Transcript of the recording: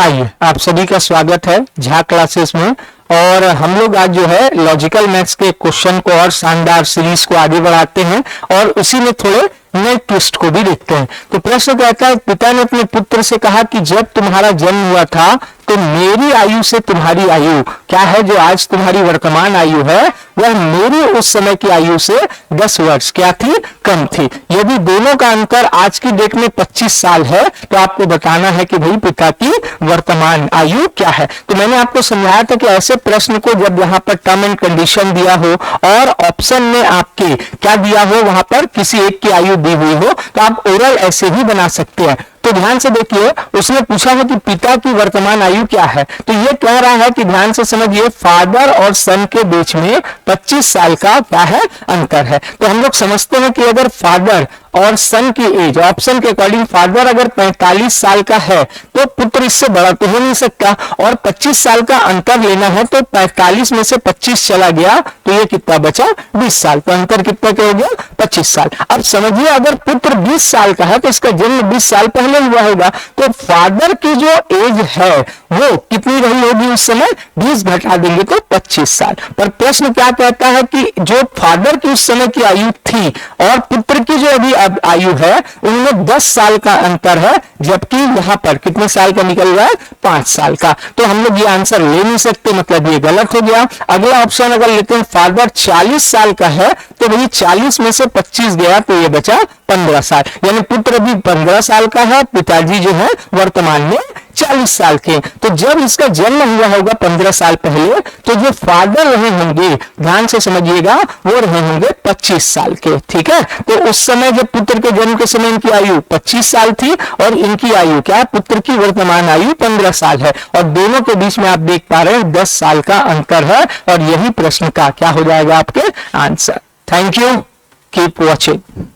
आइए, आप सभी का स्वागत है झा क्लासेस में। और हम लोग आज जो है लॉजिकल मैथ्स के क्वेश्चन को और शानदार सीरीज को आगे बढ़ाते हैं और उसी में थोड़े नए ट्विस्ट को भी देखते हैं। तो प्रश्न कहता है, पिता ने अपने पुत्र से कहा कि जब तुम्हारा जन्म हुआ था तो मेरी आयु से तुम्हारी आयु क्या है, जो आज तुम्हारी वर्तमान आयु है वह मेरी उस समय की आयु से 10 वर्ष क्या थी, कम थी। यदि दोनों का अंतर आज की डेट में 25 साल है तो आपको बताना है कि भाई पिता की वर्तमान आयु क्या है। तो मैंने आपको समझाया था कि ऐसे प्रश्न को जब यहाँ पर टर्म एंड कंडीशन दिया हो और ऑप्शन में आपके क्या दिया हो, वहां पर किसी एक की आयु दी हुई हो, तो आप ओरल ऐसे ही बना सकते हैं। तो ध्यान से देखिए, उसने पूछा है कि पिता की वर्तमान आयु क्या है। तो ये कह रहा है कि ध्यान से समझिए, फादर और सन के बीच में 25 साल का क्या है, अंतर है। तो हम लोग समझते हैं कि अगर फादर और सन की एज ऑप्शन के अकॉर्डिंग फादर अगर 45 साल का है तो पुत्र इससे बड़ा तो हो नहीं सकता, और 25 साल का अंतर लेना है तो 45 में से 25 चला गया तो ये कितना बचा, 20 साल। तो अंतर कितना क्या हो गया, 25 साल। अब समझिए, अगर पुत्र 20 साल का है तो इसका जन्म 20 साल पहले हुआ होगा, तो फादर की जो एज है वो कितनी रही होगी उस समय, 20 घटा देंगे तो 25 साल। पर प्रश्न क्या कहता है कि जो फादर की उस समय की आयु थी और पुत्र की जो अभी अब आयु है उनमें 10 साल का अंतर है, जबकि यहां पर कितने साल का निकल रहा है, 5 साल का। तो हम लोग ये आंसर ले नहीं सकते, मतलब ये गलत हो गया। अगला ऑप्शन अगर लेते हैं, फादर 40 साल का है तो भाई 40 में से 25 गया तो ये बचा 15 साल, यानी पुत्र भी 15 साल का है, पिताजी जो है वर्तमान में 40 साल के। तो जब इसका जन्म हुआ होगा 15 साल पहले, तो जो फादर रहे होंगे, ध्यान से समझिएगा, वो रहे होंगे 25 साल के। ठीक है, तो उस समय जब पुत्र के जन्म के समय इनकी आयु 25 साल थी और इनकी आयु क्या, पुत्र की वर्तमान आयु 15 साल है, और दोनों के बीच में आप देख पा रहे हैं 10 साल का अंतर है, और यही प्रश्न का क्या हो जाएगा आपके answer. Thank you, keep watching.